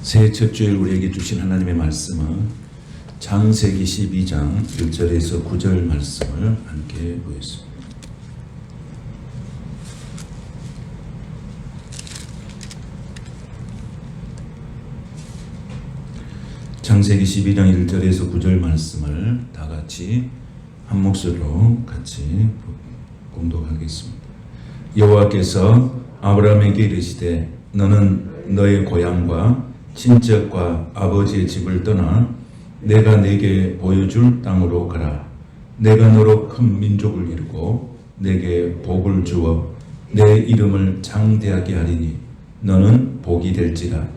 새해 첫 주일 우리에게 주신 하나님의 말씀은 창세기 12장 1절에서 9절 말씀을 함께 보겠습니다. 창세기 12장 1절에서 9절 말씀을 다 같이 한 목소리로 같이 공독하겠습니다. 여호와께서 아브라함에게 이르시되 너는 너의 고향과 친척과 아버지의 집을 떠나 내가 네게 보여줄 땅으로 가라. 내가 너로 큰 민족을 이루고 내게 복을 주어 내 이름을 장대하게 하리니 너는 복이 될지라.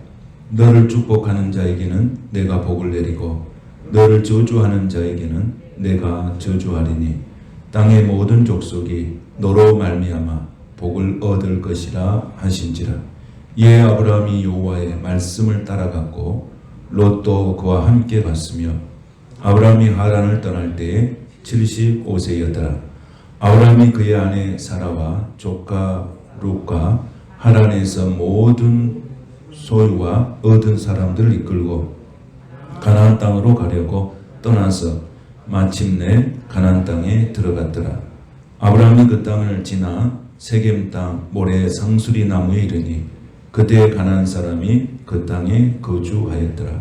너를 축복하는 자에게는 내가 복을 내리고 너를 저주하는 자에게는 내가 저주하리니 땅의 모든 족속이 너로 말미암아 복을 얻을 것이라 하신지라. 이에 아브라함이 여호와의 말씀을 따라갔고 롯도 그와 함께 갔으며 아브라함이 하란을 떠날 때에 75세였더라. 아브라함이 그의 아내 사라와 조카 룻과 하란에서 모든 소유와 얻은 사람들을 이끌고 가나안 땅으로 가려고 떠나서 마침내 가나안 땅에 들어갔더라. 아브라함이 그 땅을 지나 세겜 땅 모래 상수리 나무에 이르니 그때 가나안 사람이 그 땅에 거주하였더라.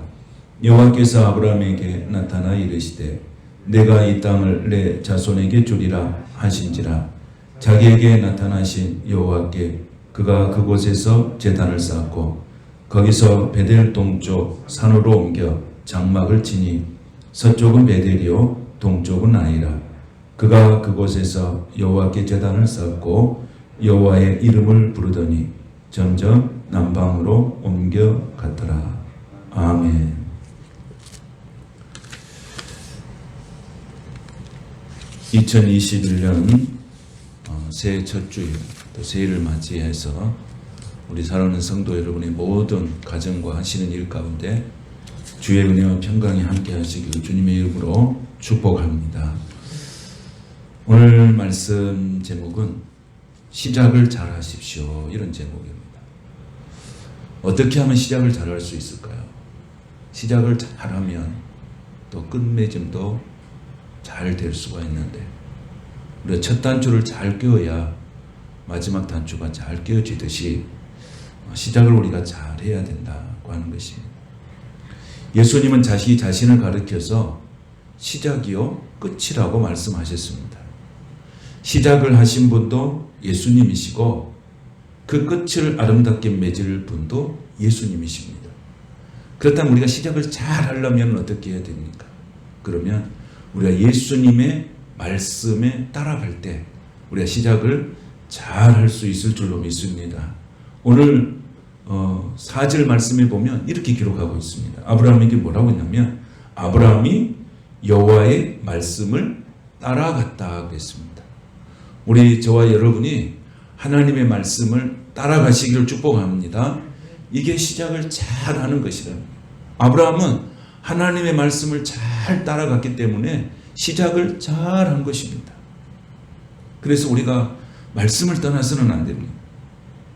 여호와께서 아브라함에게 나타나 이르시되 내가 이 땅을 내 자손에게 주리라 하신지라. 자기에게 나타나신 여호와께 그가 그곳에서 제단을 쌓고 거기서 베델 동쪽 산으로 옮겨 장막을 치니 서쪽은 베델이요 동쪽은 아이라. 그가 그곳에서 여호와께 제단을 쌓고 여호와의 이름을 부르더니 점점 남방으로 옮겨갔더라. 아멘. (2021년) 새해 첫 주일 또 새해를 맞이해서 우리 사랑하는 성도 여러분의 모든 가정과 하시는 일 가운데 주의 은혜와 평강이 함께 하시길 주님의 이름으로 축복합니다. 오늘 말씀 제목은 시작을 잘 하십시오, 이런 제목입니다. 어떻게 하면 시작을 잘 할 수 있을까요? 시작을 잘하면 또 끝맺음도 잘 될 수가 있는데 우리가 첫 단추를 잘 끼워야 마지막 단추가 잘 끼워지듯이 시작을 우리가 잘 해야 된다고 하는 것입니다. 예수님은 자신을 가르쳐서 시작이요 끝이라고 말씀하셨습니다. 시작을 하신 분도 예수님이시고 그 끝을 아름답게 맺을 분도 예수님이십니다. 그렇다면 우리가 시작을 잘 하려면 어떻게 해야 됩니까? 그러면 우리가 예수님의 말씀에 따라갈 때 우리가 시작을 잘 할 수 있을 줄로 믿습니다. 오늘 4절 말씀에 보면 이렇게 기록하고 있습니다. 아브라함에게 뭐라고 했냐면 아브라함이 여호와의 말씀을 따라갔다 그랬습니다. 우리 저와 여러분이 하나님의 말씀을 따라가시기를 축복합니다. 이게 시작을 잘 하는 것이라. 아브라함은 하나님의 말씀을 잘 따라갔기 때문에 시작을 잘 한 것입니다. 그래서 우리가 말씀을 떠나서는 안 됩니다.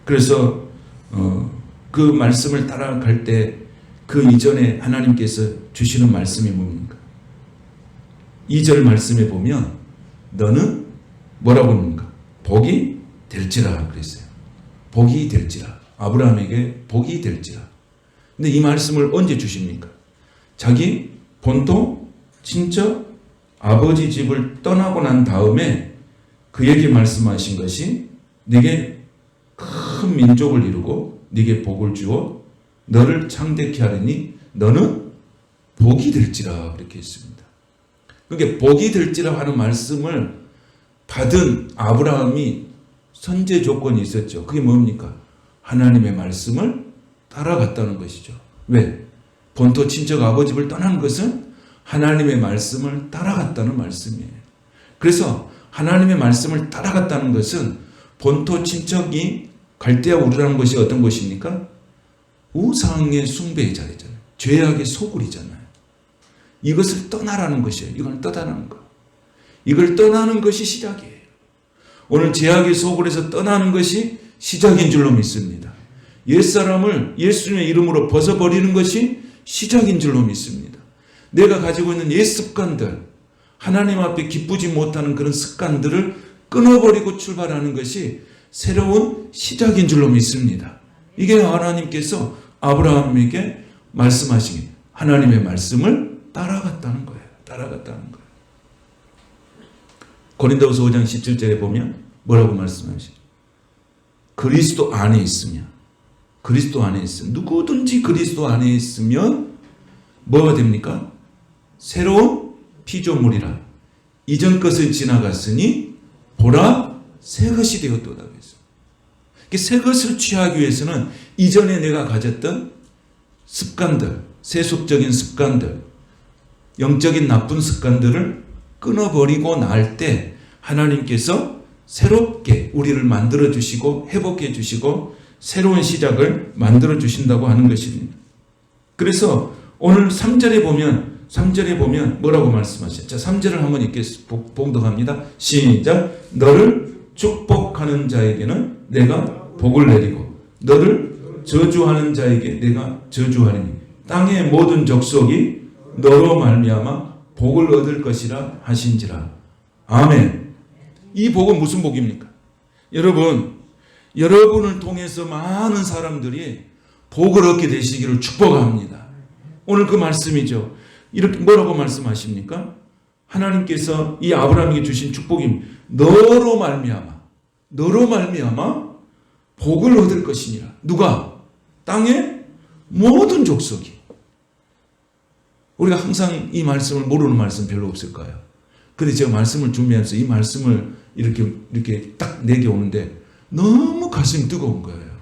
그래서 그 말씀을 따라갈 때 그 이전에 하나님께서 주시는 말씀이 뭡니까? 2절 말씀에 보면 너는 뭐라고 합니까? 복이 될지라 그랬어요. 복이 될지라. 아브라함에게 복이 될지라. 근데 이 말씀을 언제 주십니까? 자기 본토 친척 아버지 집을 떠나고 난 다음에 그에게 말씀하신 것이 네게 큰 민족을 이루고 네게 복을 주어 너를 창대케 하리니 너는 복이 될지라 그렇게 했습니다. 그러니까 복이 될지라 하는 말씀을 받은 아브라함이 선제 조건이 있었죠. 그게 뭡니까? 하나님의 말씀을 따라갔다는 것이죠. 왜? 본토 친척 아버지를 떠난 것은 하나님의 말씀을 따라갔다는 말씀이에요. 그래서 하나님의 말씀을 따라갔다는 것은 본토 친척이 갈대아 우르라는 것이 어떤 것입니까? 우상의 숭배의 자리잖아요. 죄악의 소굴이잖아요. 이것을 떠나라는 것이에요. 이걸 떠나는 거. 이걸 떠나는 것이 시작이에요. 오늘 죄악의 소굴에서 떠나는 것이 시작인 줄로 믿습니다. 옛사람을 예수님의 이름으로 벗어버리는 것이 시작인 줄로 믿습니다. 내가 가지고 있는 옛 습관들, 하나님 앞에 기쁘지 못하는 그런 습관들을 끊어버리고 출발하는 것이 새로운 시작인 줄로 믿습니다. 이게 하나님께서 아브라함에게 말씀하시기, 하나님의 말씀을 따라갔다는 거예요. 따라갔다는 거예요. 고린도후서 5장 17절에 보면 뭐라고 말씀하시죠? 그리스도 안에 있으면, 그리스도 안에 있으면, 누구든지 그리스도 안에 있으면 뭐가 됩니까? 새로운 피조물이라. 이전 것은 지나갔으니 보라 새 것이 되었도다. 새 것을 취하기 위해서는 이전에 내가 가졌던 습관들, 세속적인 습관들, 영적인 나쁜 습관들을 끊어버리고 날 때 하나님께서 새롭게 우리를 만들어 주시고 회복해 주시고 새로운 시작을 만들어 주신다고 하는 것입니다. 그래서 오늘 3절에 보면 뭐라고 말씀하시죠? 자, 3절을 한번 봉독합니다. 시작. 너를 축복하는 자에게는 내가 복을 내리고 너를 저주하는 자에게 내가 저주하리니 땅의 모든 족속이 너로 말미암아 복을 얻을 것이라 하신지라. 아멘. 이 복은 무슨 복입니까? 여러분을 통해서 많은 사람들이 복을 얻게 되시기를 축복합니다. 오늘 그 말씀이죠. 이렇게 뭐라고 말씀하십니까? 하나님께서 이 아브라함에게 주신 축복이 너로 말미암아 복을 얻을 것이니라. 누가? 땅의 모든 족속이. 우리가 항상 이 말씀을 모르는 말씀 별로 없을까요? 그런데 제가 말씀을 준비하면서 이 말씀을 이렇게 딱 내게 오는데 너무 가슴이 뜨거운 거예요.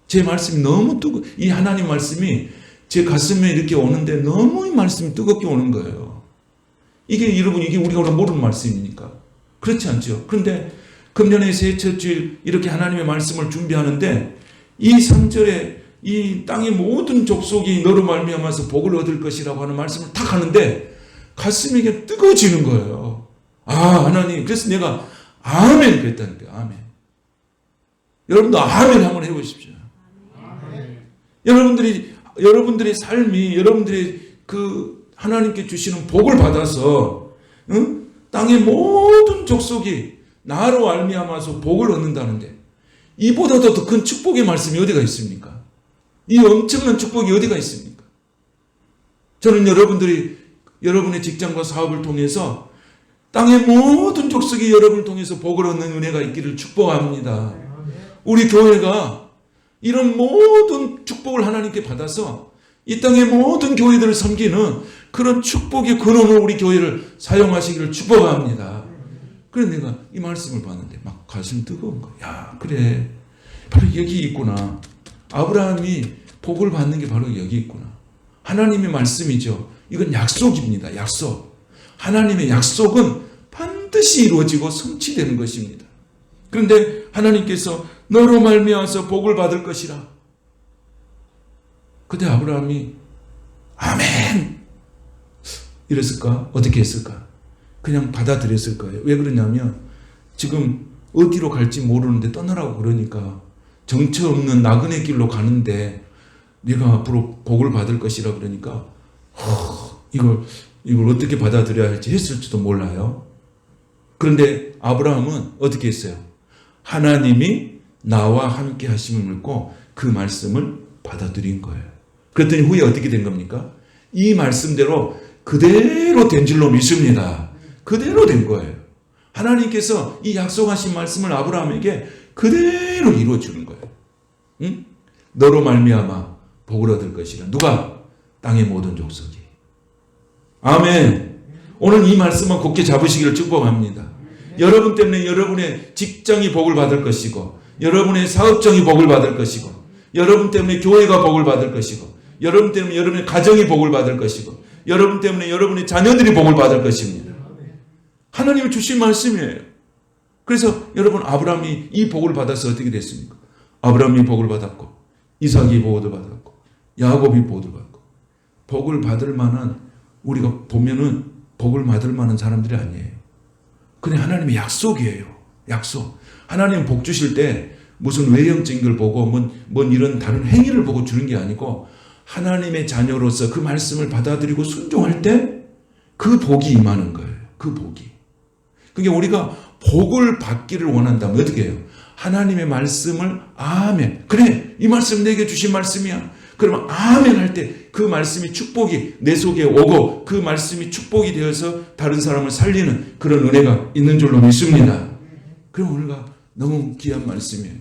제 말씀이 너무 이 하나님 말씀이 제 가슴에 이렇게 오는데 너무 이 말씀이 뜨겁게 오는 거예요. 이게 여러분, 이게 우리가 모르는 말씀입니까? 그렇지 않죠? 그런데 금년의 새 첫 주일 이렇게 하나님의 말씀을 준비하는데 이 3절에 이 땅의 모든 족속이 너로 말미암아서 복을 얻을 것이라고 하는 말씀을 딱 하는데 가슴이 이게 뜨거워지는 거예요. 아, 하나님. 그래서 내가 아멘 그랬다는 거예요. 아멘. 여러분도 아멘 한번 해보십시오. 아멘. 여러분들의 삶이 여러분들의 그 하나님께 주시는 복을 받아서 땅의 모든 족속이 나로 말미암아서 복을 얻는다는데 이보다도 더 큰 축복의 말씀이 어디가 있습니까? 이 엄청난 축복이 어디가 있습니까? 저는 여러분의 직장과 사업을 통해서 땅의 모든 족속이 여러분을 통해서 복을 얻는 은혜가 있기를 축복합니다. 우리 교회가 이런 모든 축복을 하나님께 받아서 이 땅의 모든 교회들을 섬기는 그런 축복의 근원으로 우리 교회를 사용하시기를 축복합니다. 그래서 내가 이 말씀을 봤는데 막 가슴이 뜨거운 거야. 야, 그래. 바로 여기 있구나. 아브라함이 복을 받는 게 바로 여기 있구나. 하나님의 말씀이죠. 이건 약속입니다. 약속. 하나님의 약속은 반드시 이루어지고 성취되는 것입니다. 그런데 하나님께서 너로 말미암아서 복을 받을 것이라. 그때 아브라함이 아멘 이랬을까? 어떻게 했을까? 그냥 받아들였을 거예요. 왜 그러냐면 지금 어디로 갈지 모르는데 떠나라고 그러니까 정처 없는 나그네 길로 가는데 네가 앞으로 복을 받을 것이라 그러니까 이걸 어떻게 받아들여야 할지 했을지도 몰라요. 그런데 아브라함은 어떻게 했어요? 하나님이 나와 함께 하심을 믿고 그 말씀을 받아들인 거예요. 그랬더니 후에 어떻게 된 겁니까? 이 말씀대로 그대로 된 줄로 믿습니다. 그대로 된 거예요. 하나님께서 이 약속하신 말씀을 아브라함에게 그대로 이루어주는 거예요. 응? 너로 말미암아 복을 얻을 것이라. 누가? 땅의 모든 족속이. 아멘. 오늘 이 말씀은 굳게 잡으시기를 축복합니다. 여러분 때문에 여러분의 직장이 복을 받을 것이고 여러분의 사업장이 복을 받을 것이고 여러분 때문에 교회가 복을 받을 것이고 여러분 때문에 여러분의 가정이 복을 받을 것이고 여러분 때문에 여러분의 자녀들이 복을 받을 것입니다. 하나님이 주신 말씀이에요. 그래서 여러분 아브라함이 이 복을 받아서 어떻게 됐습니까? 아브라함이 복을 받았고 이삭이 복을 받았고 야곱이 복을 받고 복을 받을 만한 우리가 보면은 복을 받을 만한 사람들이 아니에요. 그냥 하나님의 약속이에요. 약속. 하나님 복 주실 때 무슨 외형적인 걸 보고 뭔 이런 다른 행위를 보고 주는 게 아니고 하나님의 자녀로서 그 말씀을 받아들이고 순종할 때 그 복이 임하는 거예요. 그 복이. 그러니까 우리가 복을 받기를 원한다면 어떻게 해요? 하나님의 말씀을 아멘. 그래, 이 말씀 내게 주신 말씀이야. 그러면 아멘 할 때 그 말씀이 축복이 내 속에 오고 그 말씀이 축복이 되어서 다른 사람을 살리는 그런 은혜가 있는 줄로 믿습니다. 그럼 우리가 너무 귀한 말씀이에요.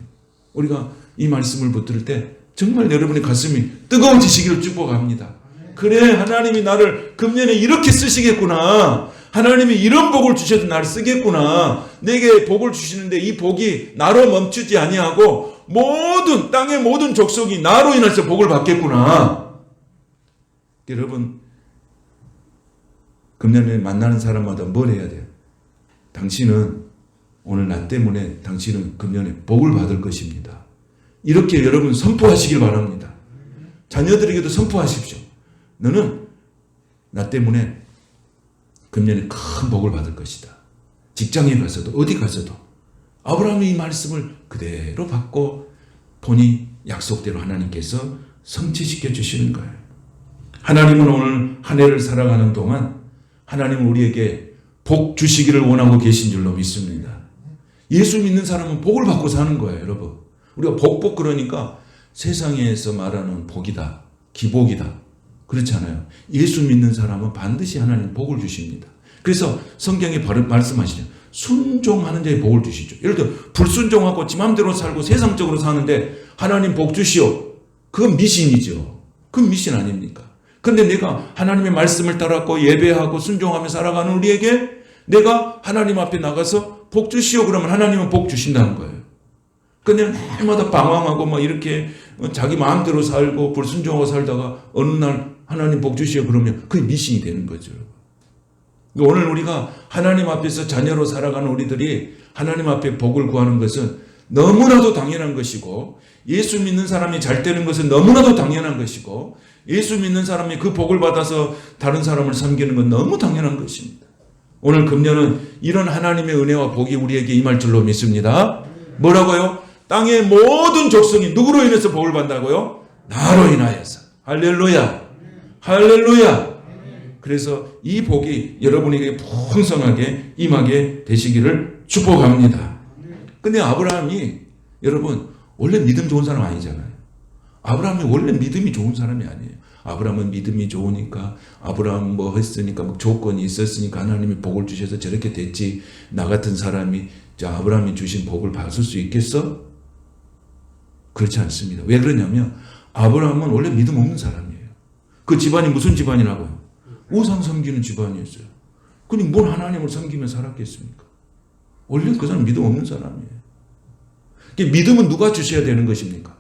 우리가 이 말씀을 붙들 때 정말 여러분의 가슴이 뜨거워지시기를 축복합니다. 그래, 하나님이 나를 금년에 이렇게 쓰시겠구나. 하나님이 이런 복을 주셔도 나를 쓰겠구나. 내게 복을 주시는데 이 복이 나로 멈추지 아니하고 모든 땅의 모든 족속이 나로 인해서 복을 받겠구나. 여러분, 금년에 만나는 사람마다 뭘 해야 돼요? 당신은 오늘 나 때문에 당신은 금년에 복을 받을 것입니다. 이렇게 여러분 선포하시길 바랍니다. 자녀들에게도 선포하십시오. 너는 나 때문에 금년에 큰 복을 받을 것이다. 직장에 가서도 어디 가서도 아브라함이 이 말씀을 그대로 받고 본이 약속대로 하나님께서 성취시켜 주시는 거예요. 하나님은 오늘 한 해를 살아가는 동안 하나님은 우리에게 복 주시기를 원하고 계신 줄로 믿습니다. 예수 믿는 사람은 복을 받고 사는 거예요, 여러분. 우리가 복 그러니까 세상에서 말하는 복이다, 기복이다. 그렇잖아요. 예수 믿는 사람은 반드시 하나님 복을 주십니다. 그래서 성경에 말씀하시죠. 순종하는 자에 복을 주시죠. 예를 들어 불순종하고 지 맘대로 살고 세상적으로 사는데 하나님 복 주시오. 그건 미신이죠. 그건 미신 아닙니까? 그런데 내가 하나님의 말씀을 따랐고 예배하고 순종하며 살아가는 우리에게 내가 하나님 앞에 나가서 복 주시오 그러면 하나님은 복 주신다는 거예요. 근데 날마다 방황하고 막 이렇게 자기 마음대로 살고 불순종하고 살다가 어느 날 하나님 복 주시오 그러면 그게 미신이 되는 거죠. 오늘 우리가 하나님 앞에서 자녀로 살아가는 우리들이 하나님 앞에 복을 구하는 것은 너무나도 당연한 것이고 예수 믿는 사람이 잘 되는 것은 너무나도 당연한 것이고 예수 믿는 사람이 그 복을 받아서 다른 사람을 섬기는 건 너무 당연한 것입니다. 오늘 금년은 이런 하나님의 은혜와 복이 우리에게 임할 줄로 믿습니다. 뭐라고요? 땅의 모든 족속이 누구로 인해서 복을 받는다고요? 나로 인하여서. 할렐루야. 할렐루야. 그래서 이 복이 여러분에게 풍성하게 임하게 되시기를 축복합니다. 근데 아브라함이 여러분 원래 믿음 좋은 사람 아니잖아요. 아브라함이 원래 믿음이 좋은 사람이 아니에요. 아브라함은 믿음이 좋으니까 아브라함 뭐 했으니까 뭐 조건이 있었으니까 하나님이 복을 주셔서 저렇게 됐지. 나 같은 사람이 아브라함이 주신 복을 받을 수 있겠어? 그렇지 않습니다. 왜 그러냐면 아브라함은 원래 믿음 없는 사람이에요. 그 집안이 무슨 집안이라고요? 우상 섬기는 집안이었어요. 그니 뭘 하나님을 섬기며 살았겠습니까? 원래 그 사람 믿음 없는 사람이에요. 믿음은 누가 주셔야 되는 것입니까?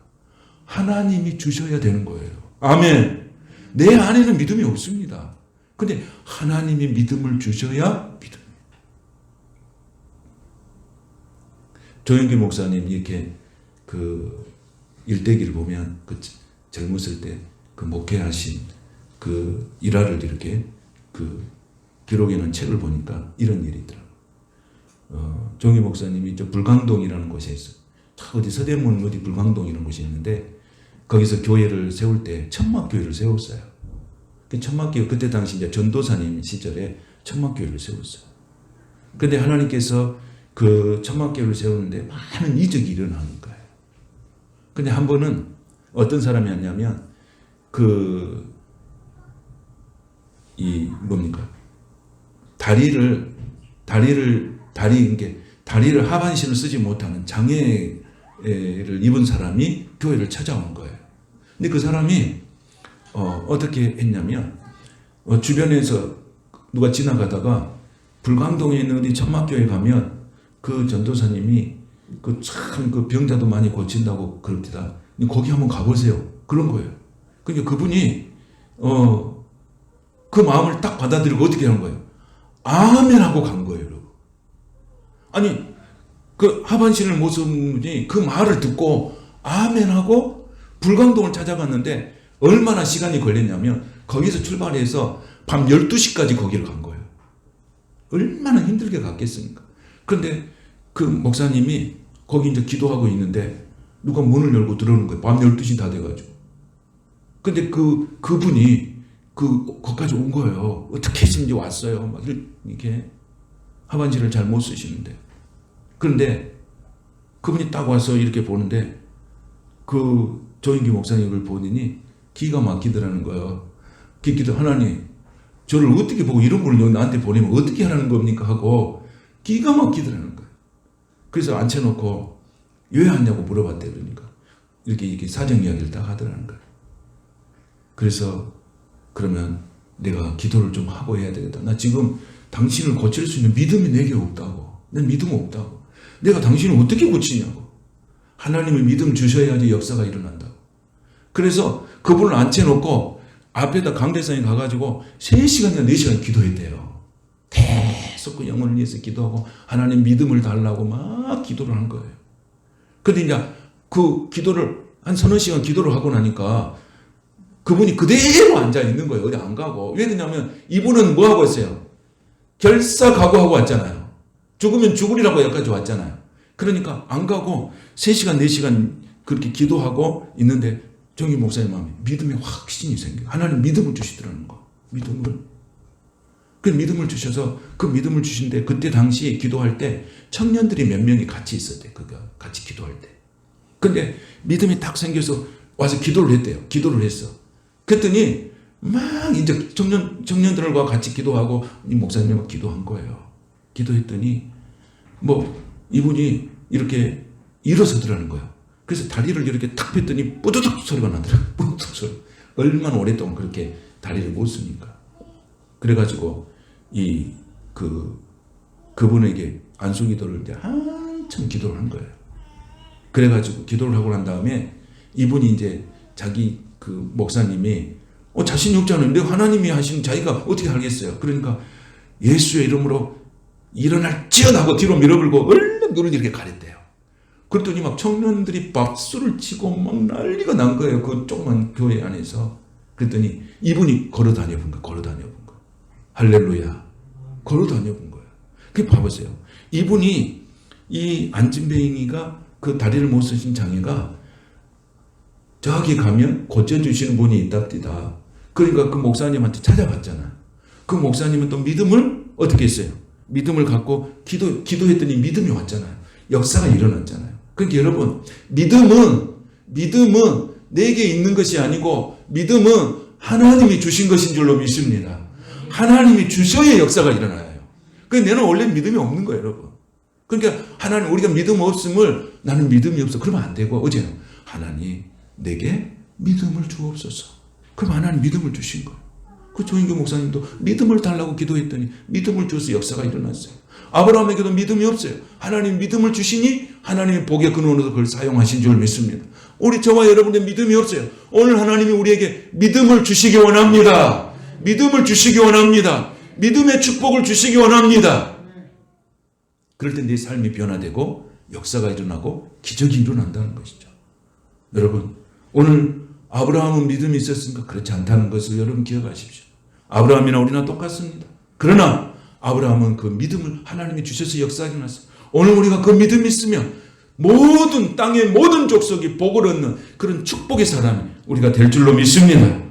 하나님이 주셔야 되는 거예요. 아멘. 내 안에는 믿음이 없습니다. 근데 하나님이 믿음을 주셔야 믿음이에요. 조영기 목사님 이렇게 그 일대기를 보면 그 젊었을 때 그 목회하신 그 일화를 이렇게 그 기록해놓은 책을 보니까 이런 일이 있더라고요. 조영기 목사님이 저 불광동이라는 곳에 있어요. 어디 서대문 어디 불광동이라는 곳이 있는데 거기서 교회를 세울 때 천막교회를 세웠어요. 그 천막교회 그때 당시 이제 전도사님 시절에 천막교회를 세웠어요. 그런데 하나님께서 그 천막교회를 세우는데 많은 이적이 일어나는 거예요. 근데 한 번은 어떤 사람이었냐면 다리를 하반신을 쓰지 못하는 장애를 입은 사람이 교회를 찾아온 거예요. 근데 그 사람이 어떻게 했냐면 주변에서 누가 지나가다가 불광동에 있는 어디 천막교회 가면 그 전도사님이 그 병자도 많이 고친다고 그럽니다. 거기 한번 가보세요. 그런 거예요. 그러니까 그분이 그 마음을 딱 받아들이고 어떻게 한 거예요? 아멘 하고 간 거예요, 여러분. 아니 그 하반신을 못 쓰는 분이 그 말을 듣고 아멘 하고 불광동을 찾아갔는데 얼마나 시간이 걸렸냐면 거기서 출발해서 밤 12시까지 거기를 간 거예요. 얼마나 힘들게 갔겠습니까? 그런데 그 목사님이 거기 이제 기도하고 있는데 누가 문을 열고 들어오는 거예요. 밤 12시 다 돼가지고. 근데 그분이 거기까지 온 거예요. 어떻게 했는지 왔어요. 막 이렇게 하반지를 잘 못 쓰시는데. 그런데 그분이 딱 와서 이렇게 보는데 조인기 목사님을 보더니 기가 막히더라는 거예요. 기도 하나님 저를 어떻게 보고 이런 분을 나한테 보내면 어떻게 하라는 겁니까 하고 기가 막히더라는 거예요. 그래서 앉혀놓고 왜 왔냐고 물어봤대. 그러니까 이렇게 사정 이야기를 딱 하더라는 거예요. 그래서 그러면 내가 기도를 좀 하고 해야 되겠다. 나 지금 당신을 고칠 수 있는 믿음이 내게 없다고. 난 믿음 없다고. 내가 당신을 어떻게 고치냐고. 하나님의 믿음 주셔야지 역사가 일어난다고. 그래서 그분을 앉혀놓고 앞에다 강대상에 가가지고 3시간이나 4시간 기도했대요. 계속 그 영혼을 위해서 기도하고 하나님 믿음을 달라고 막 기도를 한 거예요. 근데 이제 그 기도를 한 서너 시간 기도를 하고 나니까 그분이 그대로 앉아 있는 거예요. 어디 안 가고. 왜 그러냐면 이분은 뭐 하고 있어요? 결사 각오하고 왔잖아요. 죽으면 죽으리라고 여기까지 왔잖아요. 그러니까 안 가고 3시간 4시간 그렇게 기도하고 있는데 정기 목사님 마음에 믿음의 확신이 생겨요. 하나님 믿음을 주시더라는 거. 믿음을. 그 믿음을 주셔서 그 믿음을 주신데 그때 당시 기도할 때 청년들이 몇 명이 같이 있었대. 그가 같이 기도할 때. 근데 믿음이 딱 생겨서 와서 기도를 했대요. 기도를 했어. 그랬더니 막 이제 청년들과 같이 기도하고 이 목사님과 기도한 거예요. 기도했더니 뭐 이분이 이렇게 일어서더라는 거예요. 그래서 다리를 이렇게 탁 폈더니 뿌드득 소리가 나더라고요. 뿌드득 소리. 얼마나 오랫동안 그렇게 다리를 못 쓰니까. 그래가지고 그분에게 안수기도를 이제 한참 기도를 한 거예요. 그래가지고 기도를 하고 난 다음에 이분이 이제 자기 그 목사님이 자신이 없잖아요. 근데 하나님이 하시는 자기가 어떻게 하겠어요. 그러니까 예수의 이름으로 일어날지어다 하고 뒤로 밀어불고 얼른 눈을 이렇게 가렸대요. 그랬더니 막 청년들이 박수를 치고 막 난리가 난 거예요. 그 조그만 교회 안에서. 그랬더니 이분이 걸어 다녀 본 거예요. 할렐루야. 걸어 다녀 본 거예요. 그 봐보세요. 이분이 이 안진뱅이가 그 다리를 못 쓰신 장애가 저기 가면 고쳐주시는 분이 있답니다. 그러니까 그 목사님한테 찾아갔잖아요. 그 목사님은 또 믿음을 어떻게 했어요? 믿음을 갖고 기도했더니 믿음이 왔잖아요. 역사가 일어났잖아요. 그러니까 여러분, 믿음은 내게 있는 것이 아니고 믿음은 하나님이 주신 것인 줄로 믿습니다. 하나님이 주셔야 역사가 일어나요. 그러니까 내는 원래 믿음이 없는 거예요, 여러분. 그러니까 하나님, 우리가 믿음 없음을 나는 믿음이 없어. 그러면 안 되고, 어제는 하나님 내게 믿음을 주옵소서. 그럼 하나님 믿음을 주신 거예요. 그 조인규 목사님도 믿음을 달라고 기도했더니 믿음을 줘서 역사가 일어났어요. 아브라함에게도 믿음이 없어요. 하나님 믿음을 주시니 하나님의 복의 근원으로 그걸 사용하신 줄 믿습니다. 우리 저와 여러분의 믿음이 없어요. 오늘 하나님이 우리에게 믿음을 주시기 원합니다. 믿음을 주시기 원합니다. 믿음의 축복을 주시기 원합니다. 그럴 때 내 삶이 변화되고 역사가 일어나고 기적이 일어난다는 것이죠. 여러분, 오늘 아브라함은 믿음이 있었습니까? 그렇지 않다는 것을 여러분 기억하십시오. 아브라함이나 우리나 똑같습니다. 그러나 아브라함은 그 믿음을 하나님이 주셔서 역사가 일어났어요. 오늘 우리가 그 믿음이 있으면 모든 땅의 모든 족속이 복을 얻는 그런 축복의 사람이 우리가 될 줄로 믿습니다.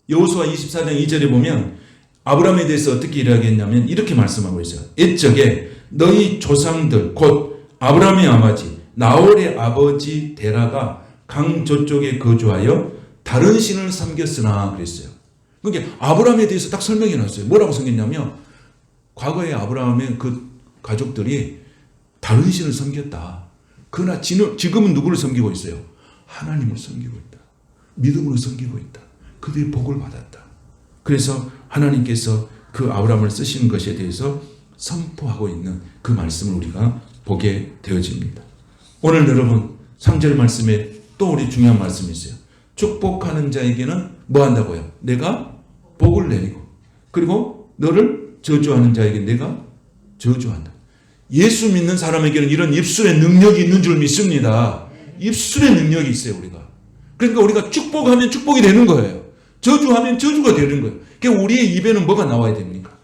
여호수아 24장 2절에 보면 아브라함에 대해서 어떻게 이야기했냐면 이렇게 말씀하고 있어요. 옛적에 너희 조상들 곧 아브라함의 아버지 나홀의 아버지 데라가 강 저쪽에 거주하여 다른 신을 섬겼으나 그랬어요. 그러니까 아브라함에 대해서 딱 설명해 놨어요. 뭐라고 섬겼냐면 과거에 아브라함의 그 가족들이 다른 신을 섬겼다. 그러나 지금은 누구를 섬기고 있어요? 하나님을 섬기고 있다. 믿음으로 섬기고 있다. 그들이 복을 받았다. 그래서 하나님께서 그 아브라함을 쓰시는 것에 대해서 선포하고 있는 그 말씀을 우리가 보게 되어집니다. 오늘 여러분 3절 말씀에 또 우리 중요한 말씀이 있어요. 축복하는 자에게는 뭐 한다고요? 내가 복을 내리고 그리고 너를 저주하는 자에게 내가 저주한다. 예수 믿는 사람에게는 이런 입술의 능력이 있는 줄 믿습니다. 입술의 능력이 있어요, 우리가. 그러니까 우리가 축복하면 축복이 되는 거예요. 저주하면 저주가 되는 거예요. 그러니까 우리의 입에는 뭐가 나와야 됩니까?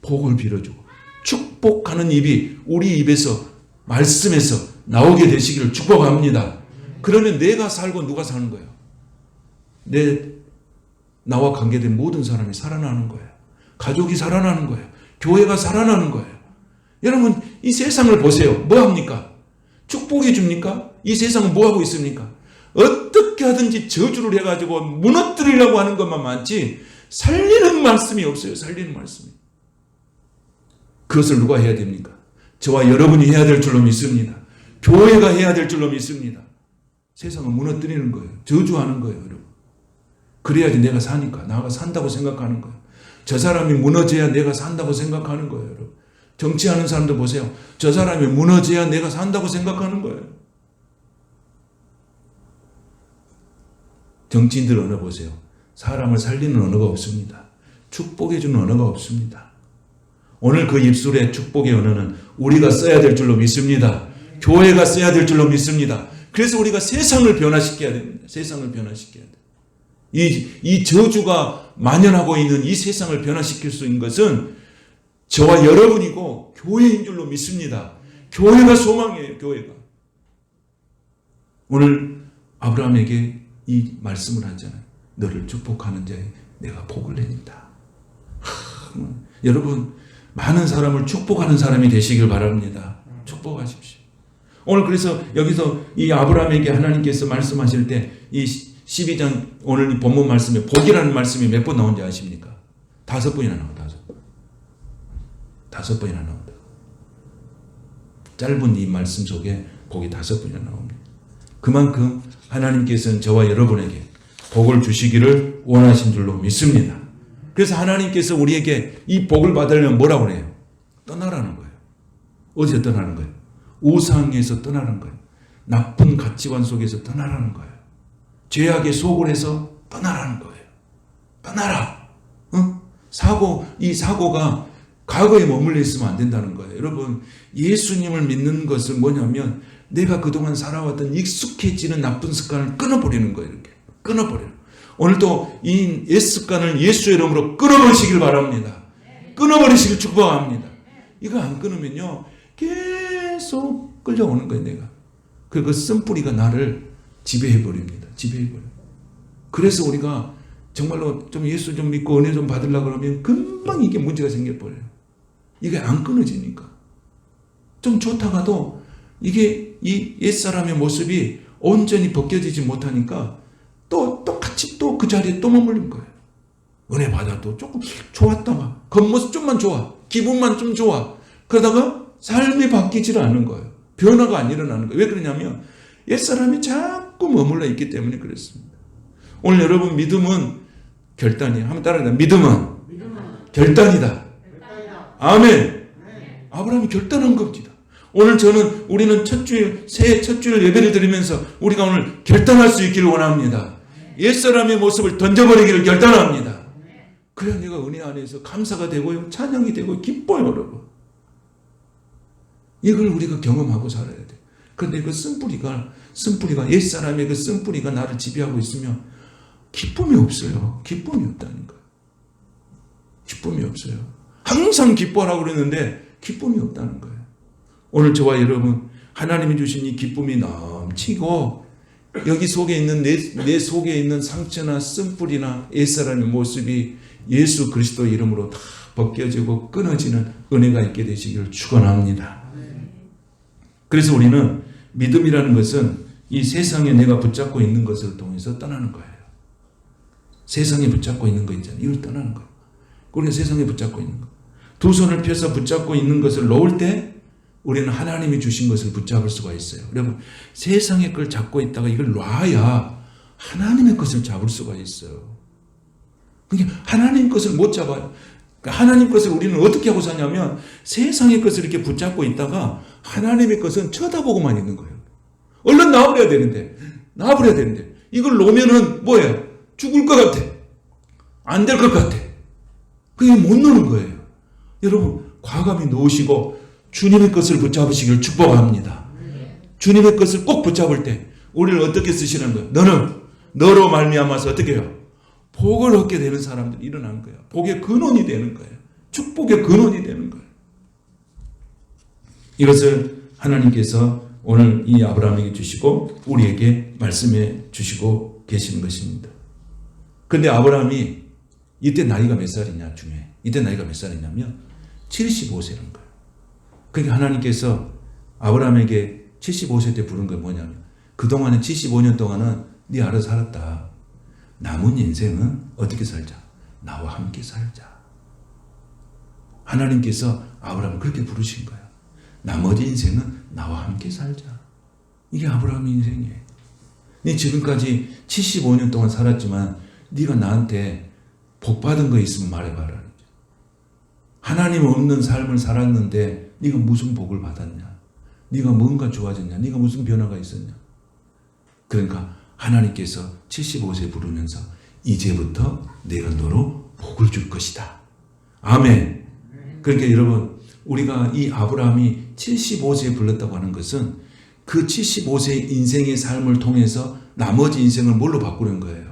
복을 빌어주고 축복하는 입이 우리 입에서 말씀에서 나오게 되시기를 축복합니다. 그러면 내가 살고 누가 사는 거예요? 나와 관계된 모든 사람이 살아나는 거예요. 가족이 살아나는 거예요. 교회가 살아나는 거예요. 여러분, 이 세상을 보세요. 뭐 합니까? 축복해 줍니까? 이 세상은 뭐 하고 있습니까? 어떻게 하든지 저주를 해가지고 무너뜨리려고 하는 것만 많지 살리는 말씀이 없어요. 살리는 말씀이. 그것을 누가 해야 됩니까? 저와 여러분이 해야 될 줄로 믿습니다. 교회가 해야 될 줄로 믿습니다. 세상은 무너뜨리는 거예요. 저주하는 거예요, 여러분. 그래야지 내가 사니까. 나가 산다고 생각하는 거예요. 저 사람이 무너져야 내가 산다고 생각하는 거예요, 여러분. 정치하는 사람들 보세요. 저 사람이 무너져야 내가 산다고 생각하는 거예요. 정치인들 언어 보세요. 사람을 살리는 언어가 없습니다. 축복해주는 언어가 없습니다. 오늘 그 입술의 축복의 언어는 우리가 써야 될 줄로 믿습니다. 교회가 써야 될 줄로 믿습니다. 그래서 우리가 세상을 변화시켜야 됩니다. 세상을 변화시켜야 돼요. 이 저주가 만연하고 있는 이 세상을 변화시킬 수 있는 것은 저와 여러분이고 교회인 줄로 믿습니다. 교회가 소망이에요. 교회가. 오늘 아브라함에게 이 말씀을 하잖아요. 너를 축복하는 자에 내가 복을 내린다. 여러분, 많은 사람을 축복하는 사람이 되시길 바랍니다. 축복하십시오. 오늘 그래서 여기서 이 아브라함에게 하나님께서 말씀하실 때 이 12장 오늘 이 본문 말씀에 복이라는 말씀이 몇 번 나온지 아십니까? 5번이나 나온다. 5번이나 나온다. 짧은 이 말씀 속에 복이 5번이나 나옵니다. 그만큼 하나님께서는 저와 여러분에게 복을 주시기를 원하신 줄로 믿습니다. 그래서 하나님께서 우리에게 이 복을 받으려면 뭐라고 그래요? 떠나라는 거예요. 어디서 떠나는 거예요? 우상에서 떠나는 거예요. 나쁜 가치관 속에서 떠나라는 거예요. 죄악의 속을해서 떠나라는 거예요. 떠나라. 이 사고가 과거에 머물러 있으면 안 된다는 거예요. 여러분, 예수님을 믿는 것은 뭐냐면 내가 그동안 살아왔던 익숙해지는 나쁜 습관을 끊어버리는 거예요. 이렇게 끊어버려요. 오늘도 이 옛 습관을 예수의 이름으로 끊어버리시길 바랍니다. 끊어버리시길 축복합니다. 이거 안 끊으면요 계속 끌려오는 거예요. 내가 그 쓴뿌리가 나를 지배해버립니다. 지배해버려요. 그래서 우리가 정말로 좀 예수 좀 믿고 은혜 좀 받으려고 그러면 금방 이게 문제가 생겨버려요. 이게 안 끊어지니까. 좀 좋다가도 이게 이 옛사람의 모습이 온전히 벗겨지지 못하니까 또 똑같이 또 그 자리에 또 머물린 거예요. 은혜 받아도 조금 좋았다가 겉모습 좀만 좋아. 기분만 좀 좋아. 그러다가 삶이 바뀌지를 않는 거예요. 변화가 안 일어나는 거예요. 왜 그러냐면 옛사람이 자꾸 머물러 있기 때문에 그렇습니다. 오늘 여러분 믿음은 결단이에요. 한번 따라합니다. 믿음은 결단이다. 아멘. 아브라함이 결단한 겁니다. 오늘 우리는 새해 첫 주일 예배를 드리면서 우리가 오늘 결단할 수 있기를 원합니다. 옛사람의 모습을 던져버리기를 결단합니다. 그래야 내가 은혜 안에서 감사가 되고요. 찬양이 되고 기뻐요, 여러분. 이걸 우리가 경험하고 살아야 돼. 그런데 그 쓴뿌리가 옛사람의 그 쓴뿌리가 나를 지배하고 있으면 기쁨이 없어요. 기쁨이 없다는 거예요. 기쁨이 없어요. 항상 기뻐하라고 그랬는데 기쁨이 없다는 거예요. 오늘 저와 여러분 하나님이 주신 이 기쁨이 넘치고 여기 속에 있는 내 속에 있는 상처나 쓴뿌리나 옛사람의 모습이 예수 그리스도 이름으로 다 벗겨지고 끊어지는 은혜가 있게 되시기를 축원합니다. 그래서 우리는 믿음이라는 것은 이 세상에 내가 붙잡고 있는 것을 통해서 떠나는 거예요. 세상에 붙잡고 있는 거 있잖아요. 이걸 떠나는 거예요. 우리가 세상에 붙잡고 있는 거. 두 손을 펴서 붙잡고 있는 것을 놓을 때 우리는 하나님이 주신 것을 붙잡을 수가 있어요. 여러분, 세상의 걸 잡고 있다가 이걸 놔야 하나님의 것을 잡을 수가 있어요. 그러니까 하나님 것을 못 잡아요. 그러니까 하나님 것을 우리는 어떻게 하고 사냐면 세상의 것을 이렇게 붙잡고 있다가 하나님의 것은 쳐다보고만 있는 거예요. 얼른 나와버려야 되는데 이걸 놓으면은 뭐예요? 죽을 것 같아. 안 될 것 같아. 그게 못 놓는 거예요. 여러분, 과감히 놓으시고 주님의 것을 붙잡으시길 축복합니다. 주님의 것을 꼭 붙잡을 때 우리를 어떻게 쓰시는 거예요? 너로 말미암아서 어떻게 해요? 복을 얻게 되는 사람들이 일어나는 거예요. 복의 근원이 되는 거예요. 축복의 근원이 되는 거예요. 이것을 하나님께서 오늘 이 아브라함에게 주시고 우리에게 말씀해 주시고 계시는 것입니다. 그런데 아브라함이 이때 나이가 몇 살이냐 중요해. 이때 나이가 몇 살이냐면 75세라는 거예요. 그러니까 하나님께서 아브라함에게 75세 때 부른 건 뭐냐면 그동안은 75년 동안은 네 알아서 살았다. 남은 인생은 어떻게 살자? 나와 함께 살자. 하나님께서 아브라함을 그렇게 부르신 거야. 나머지 인생은 나와 함께 살자. 이게 아브라함의 인생이에요. 네 지금까지 75년 동안 살았지만 네가 나한테 복 받은 거 있으면 말해봐라. 하나님 없는 삶을 살았는데 네가 무슨 복을 받았냐? 네가 뭔가 좋아졌냐? 네가 무슨 변화가 있었냐? 그러니까 하나님께서 75세 부르면서 이제부터 내가 너로 복을 줄 것이다. 아멘. 그러니까 여러분 우리가 이 아브라함이 75세에 불렀다고 하는 것은 그 75세 인생의 삶을 통해서 나머지 인생을 뭘로 바꾸는 거예요?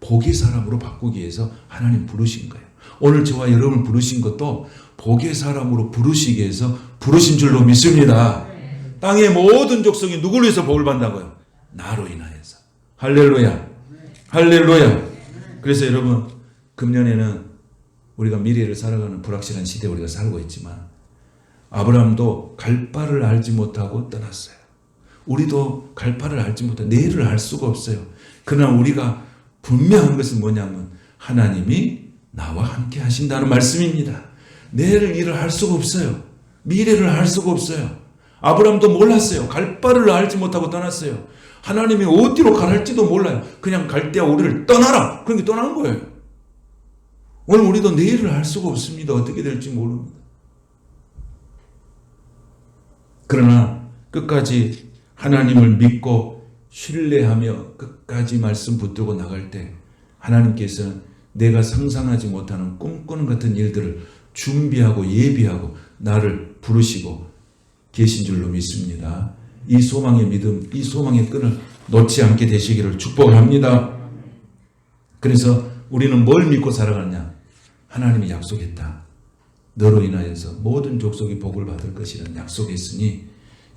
복의 사람으로 바꾸기 위해서 하나님 부르신 거예요. 오늘 저와 여러분을 부르신 것도 복의 사람으로 부르시기 위해서 부르신 줄로 믿습니다. 땅의 모든 족속이 누구를 위해서 복을 받는다고요? 나로 인하여서. 할렐루야. 할렐루야. 그래서 여러분 금년에는 우리가 미래를 살아가는 불확실한 시대에 우리가 살고 있지만 아브라함도 갈 바를 알지 못하고 떠났어요. 우리도 갈 바를 알지 못하고 내일을 알 수가 없어요. 그러나 우리가 분명한 것은 뭐냐면 하나님이 나와 함께 하신다는 말씀입니다. 내일 일을 할 수가 없어요. 미래를 알 수가 없어요. 아브라함도 몰랐어요. 갈 바를 알지 못하고 떠났어요. 하나님이 어디로 가랄지도 몰라요. 그냥 갈대아 우리를 떠나라. 그러니까 떠나는 거예요. 오늘 우리도 내일을 알 수가 없습니다. 어떻게 될지 모릅니다. 그러나 끝까지 하나님을 믿고 신뢰하며 끝까지 말씀 붙들고 나갈 때 하나님께서는 내가 상상하지 못하는 꿈꾸는 같은 일들을 준비하고 예비하고 나를 부르시고 계신 줄로 믿습니다. 이 소망의 믿음, 이 소망의 끈을 놓지 않게 되시기를 축복합니다. 그래서 우리는 뭘 믿고 살아가느냐? 하나님이 약속했다. 너로 인하여서 모든 족속이 복을 받을 것이라는 약속했으니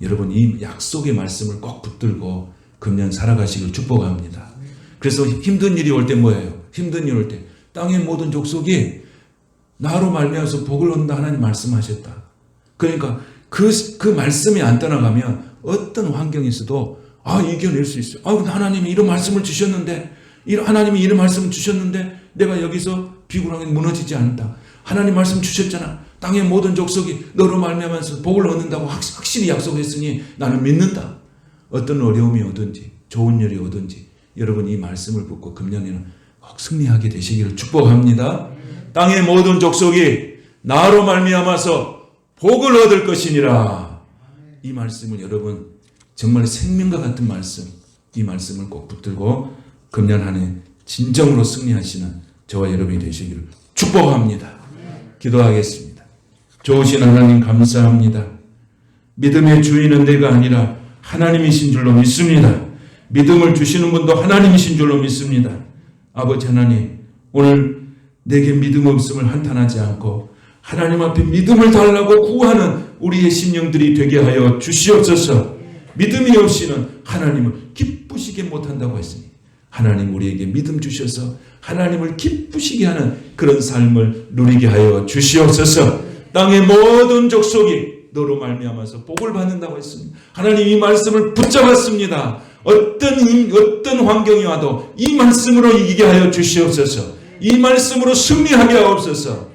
여러분 이 약속의 말씀을 꼭 붙들고 금년 살아가시길 축복합니다. 그래서 힘든 일이 올 때 뭐예요? 힘든 일이 올 때 땅의 모든 족속이 나로 말미암아서 복을 얻는다 하나님 말씀하셨다. 그러니까 그 말씀이 안 떠나가면 어떤 환경이 있어도 이겨낼 수 있어요. 근데 하나님이 이런 말씀을 주셨는데 하나님이 이런 말씀을 주셨는데 내가 여기서 비굴하게 무너지지 않는다. 하나님 말씀 주셨잖아. 땅의 모든 족속이 너로 말미암아서 복을 얻는다고 확실히 약속했으니 나는 믿는다. 어떤 어려움이 오든지 좋은 일이 오든지 여러분 이 말씀을 붙고 금년에는 꼭 승리하게 되시기를 축복합니다. 땅의 모든 족속이 나로 말미암아서 복을 얻을 것이니라. 이 말씀을 여러분 정말 생명과 같은 말씀, 이 말씀을 꼭 붙들고 금년 한 해 진정으로 승리하시는 저와 여러분이 되시기를 축복합니다. 기도하겠습니다. 좋으신 하나님 감사합니다. 믿음의 주인은 내가 아니라 하나님이신 줄로 믿습니다. 믿음을 주시는 분도 하나님이신 줄로 믿습니다. 아버지 하나님, 오늘 내게 믿음 없음을 한탄하지 않고 하나님 앞에 믿음을 달라고 구하는 우리의 심령들이 되게 하여 주시옵소서. 믿음이 없이는 하나님을 기쁘시게 못한다고 했으니 하나님 우리에게 믿음 주셔서 하나님을 기쁘시게 하는 그런 삶을 누리게 하여 주시옵소서. 땅의 모든 족속이 너로 말미암아서 복을 받는다고 했습니다. 하나님 이 말씀을 붙잡았습니다. 어떤 환경이 와도 이 말씀으로 이기게 하여 주시옵소서. 이 말씀으로 승리하게 하옵소서.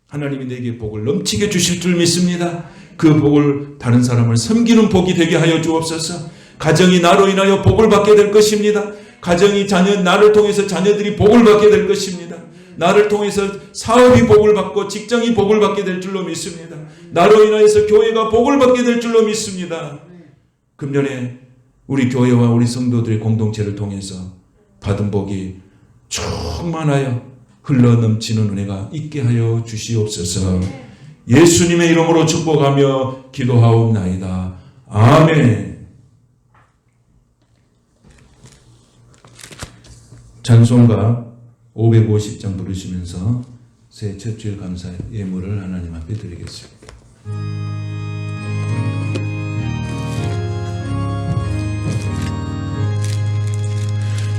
하나님이 내게 복을 넘치게 주실 줄 믿습니다. 그 복을 다른 사람을 섬기는 복이 되게 하여 주옵소서. 가정이 나로 인하여 복을 받게 될 것입니다. 가정이 나를 통해서 자녀들이 복을 받게 될 것입니다. 나를 통해서 사업이 복을 받고 직장이 복을 받게 될 줄로 믿습니다. 나로 인하여서 교회가 복을 받게 될 줄로 믿습니다. 금년에 우리 교회와 우리 성도들의 공동체를 통해서 받은 복이 충만하여 흘러넘치는 은혜가 있게 하여 주시옵소서. 예수님의 이름으로 축복하며 기도하옵나이다. 아멘. 찬송가 550장 부르시면서 새 첫 주일 감사 예물을 하나님 앞에 드리겠습니다.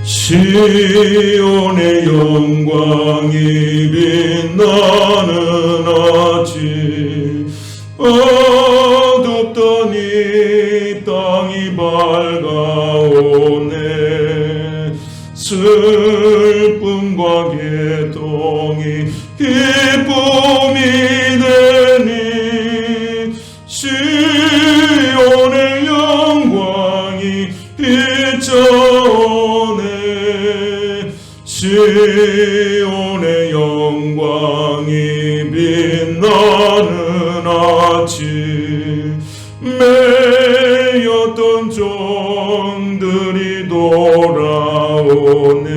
시온의 영광이 빛나는 아침, 어둡던 이 땅이 밝아오네. 슬픔과 개통이 기쁨이 되니 시온의 영광이 비춰오네. 시온의 영광이 빛나는 아침, 매였던 종들이 돌아오네.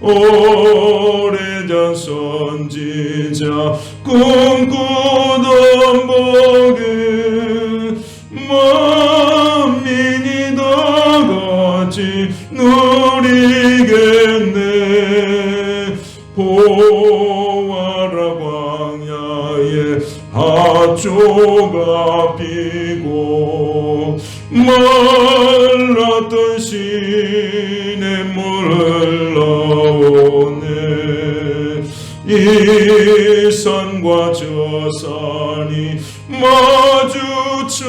오래전 선지자 꿈꾸던 복은 만민이 다 같이 누리겠네. 보아라 광야에 핫초가 피고 말랐던 시냇물 흘러오네. 이 산과 저 산이 마주쳐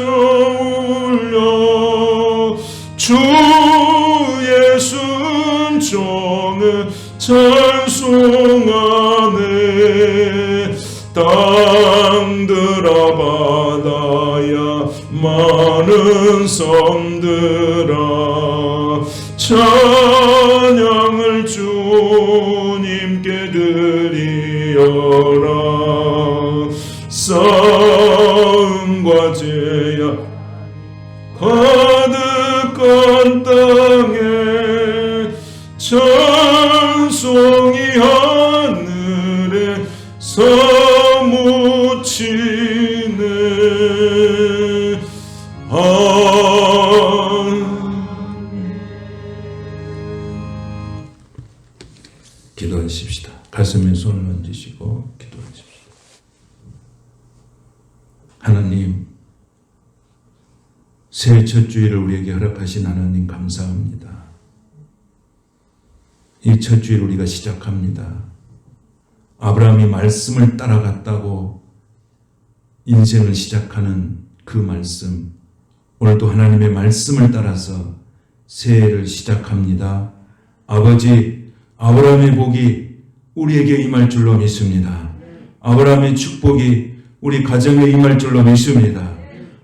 울려 주 예수 은총을 찬송하네. 땅들아 바다야 많은 섬들아 찬양을 주님께 드리어라. 싸움과 제약 가득한 땅에 찬송이 하늘에 사무치네. 기도하십시다. 가슴에 손을 얹으시고 기도하십시다. 하나님, 새 첫 주일을 우리에게 허락하신 하나님 감사합니다. 이 첫 주일 우리가 시작합니다. 아브라함이 말씀을 따라갔다고 인생을 시작하는 그 말씀, 오늘도 하나님의 말씀을 따라서 새해를 시작합니다. 아버지, 아브라함의 복이 우리에게 임할 줄로 믿습니다. 아브라함의 축복이 우리 가정에 임할 줄로 믿습니다.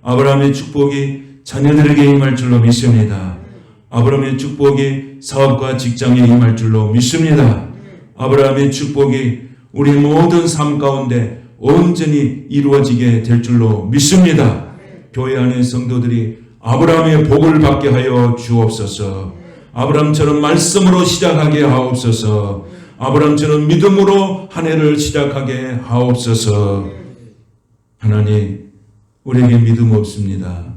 아브라함의 축복이 자녀들에게 임할 줄로 믿습니다. 아브라함의 축복이 사업과 직장에 임할 줄로 믿습니다. 아브라함의 축복이 우리 모든 삶 가운데 온전히 이루어지게 될 줄로 믿습니다. 교회 안의 성도들이 아브라함의 복을 받게 하여 주옵소서. 아브라함처럼 말씀으로 시작하게 하옵소서. 아브라함처럼 믿음으로 한 해를 시작하게 하옵소서. 하나님, 우리에게 믿음 없습니다.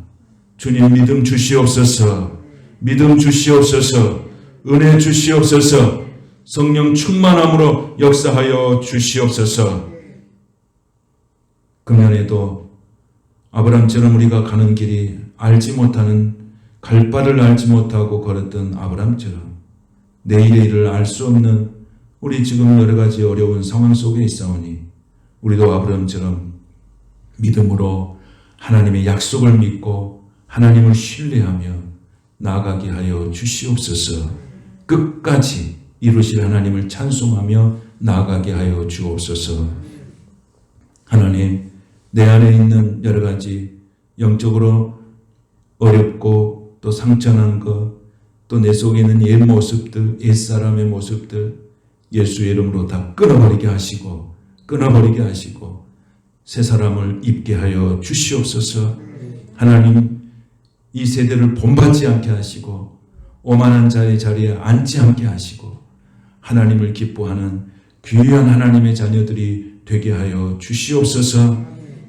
주님 믿음 주시옵소서. 믿음 주시옵소서. 은혜 주시옵소서. 성령 충만함으로 역사하여 주시옵소서. 금년에도 아브라함처럼 우리가 가는 길이 알지 못하는, 갈 바를 알지 못하고 걸었던 아브라함처럼 내일의 일을 알 수 없는 우리 지금 여러 가지 어려운 상황 속에 있사오니 우리도 아브라함처럼 믿음으로 하나님의 약속을 믿고 하나님을 신뢰하며 나아가게 하여 주시옵소서. 끝까지 이루실 하나님을 찬송하며 나아가게 하여 주옵소서. 하나님, 내 안에 있는 여러 가지 영적으로 어렵고 또 상처난 것, 또 내 속에 있는 옛 모습들, 옛사람의 모습들 예수의 이름으로 다 끊어버리게 하시고 새 사람을 입게 하여 주시옵소서. 하나님, 이 세대를 본받지 않게 하시고 오만한 자의 자리에 앉지 않게 하시고 하나님을 기뻐하는 귀한 하나님의 자녀들이 되게 하여 주시옵소서.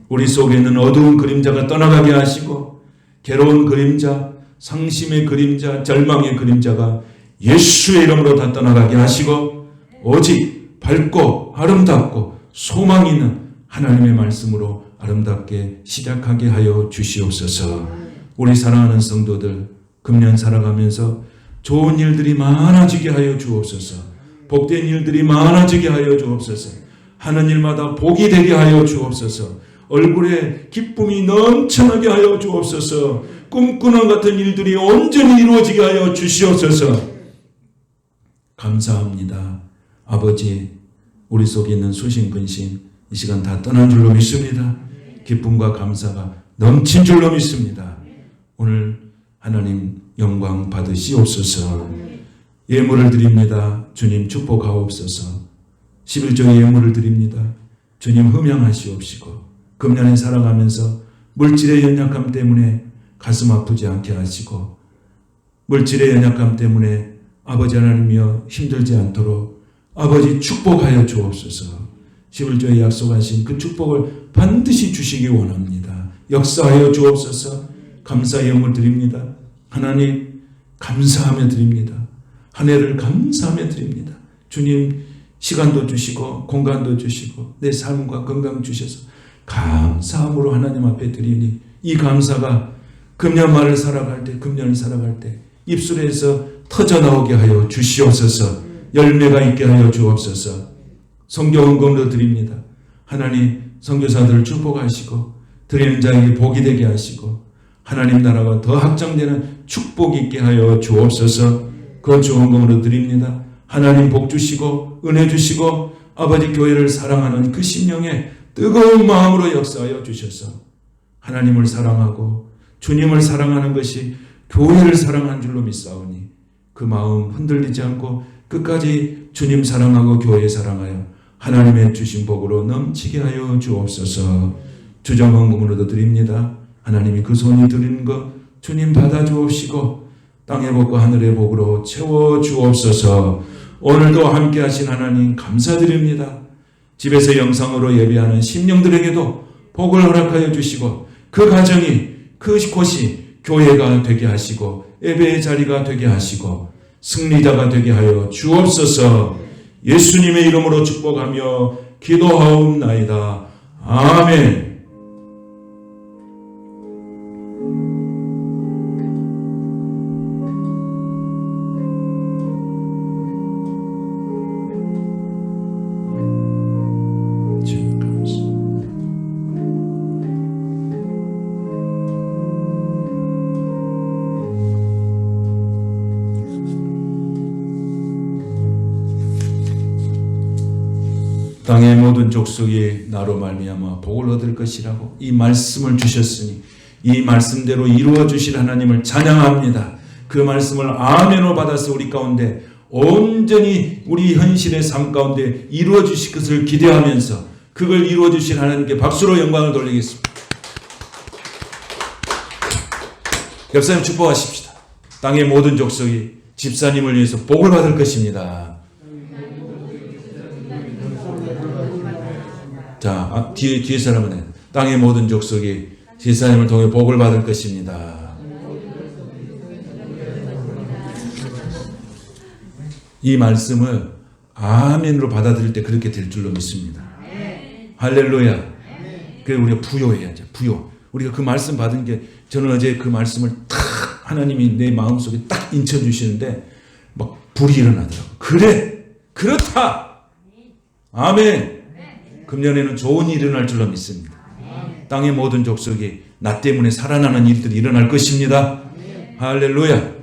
우리 속에 있는 어두운 그림자가 떠나가게 하시고 괴로운 그림자, 상심의 그림자, 절망의 그림자가 예수의 이름으로 다 떠나가게 하시고 오직 밝고 아름답고 소망 있는 하나님의 말씀으로 아름답게 시작하게 하여 주시옵소서. 우리 사랑하는 성도들, 금년 살아가면서 좋은 일들이 많아지게 하여 주옵소서. 복된 일들이 많아지게 하여 주옵소서. 하는 일마다 복이 되게 하여 주옵소서. 얼굴에 기쁨이 넘쳐나게 하여 주옵소서. 꿈꾸는 같은 일들이 온전히 이루어지게 하여 주시옵소서. 감사합니다. 아버지, 우리 속에 있는 수신 근심 이 시간 다 떠난 줄로 믿습니다. 기쁨과 감사가 넘친 줄로 믿습니다. 오늘 하나님 영광 받으시옵소서. 예물을 드립니다. 주님 축복하옵소서. 11조의 예물을 드립니다. 주님 흠양하시옵시고 금년에 살아가면서 물질의 연약함 때문에 가슴 아프지 않게 하시고 물질의 연약함 때문에 아버지 하나님이여 힘들지 않도록 아버지 축복하여 주옵소서. 11조에 약속하신 그 축복을 반드시 주시기 원합니다. 역사하여 주옵소서. 감사의 영을 드립니다. 하나님 감사하며 드립니다. 한 해를 감사하며 드립니다. 주님 시간도 주시고 공간도 주시고 내 삶과 건강 주셔서 감사함으로 하나님 앞에 드리니 이 감사가 금년 말을 살아갈 때 금년을 살아갈 때 입술에서 터져나오게 하여 주시옵소서. 열매가 있게 하여 주옵소서. 성경 헌금도 드립니다. 하나님 선교사들을 축복하시고 드리는 자에게 복이 되게 하시고 하나님 나라가 더 확장되는 축복이 있게 하여 주옵소서. 거주 헌금으로 드립니다. 하나님 복 주시고 은혜 주시고 아버지 교회를 사랑하는 그 심령에 뜨거운 마음으로 역사하여 주셔서 하나님을 사랑하고 주님을 사랑하는 것이 교회를 사랑한 줄로 믿사오니 그 마음 흔들리지 않고 끝까지 주님 사랑하고 교회 사랑하여 하나님의 주신 복으로 넘치게 하여 주옵소서. 주정헌금으로도 드립니다. 하나님이 그 손이 드리는 것 주님 받아 주옵시고 땅의 복과 하늘의 복으로 채워 주옵소서. 오늘도 함께 하신 하나님 감사드립니다. 집에서 영상으로 예배하는 심령들에게도 복을 허락하여 주시고 그 가정이 그 곳이 교회가 되게 하시고 예배의 자리가 되게 하시고 승리자가 되게 하여 주옵소서. 예수님의 이름으로 축복하며 기도하옵나이다. 아멘. 땅의 모든 족속이 나로 말미암아 복을 얻을 것이라고 이 말씀을 주셨으니 이 말씀대로 이루어 주실 하나님을 찬양합니다. 그 말씀을 아멘으로 받아서 우리 가운데 온전히 우리 현실의 삶 가운데 이루어 주실 것을 기대하면서 그걸 이루어 주실 하나님께 박수로 영광을 돌리겠습니다. 옆사님 축복하십시다. 땅의 모든 족속이 집사님을 위해서 복을 받을 것입니다. 자, 뒤에 사람은 해. 땅의 모든 족속이 집사님을 통해 복을 받을 것입니다. 이 말씀을 아멘으로 받아들일 때 그렇게 될 줄로 믿습니다. 할렐루야. 그래서 우리가 부요해야죠. 부요. 우리가 그 말씀 받은 게 저는 어제 그 말씀을 딱 하나님이 내 마음속에 딱 인쳐주시는데 막 불이 일어나더라고요. 그래. 그렇다. 아멘. 금년에는 좋은 일이 일어날 줄로 믿습니다. 땅의 모든 족속이 나 때문에 살아나는 일들이 일어날 것입니다. 할렐루야.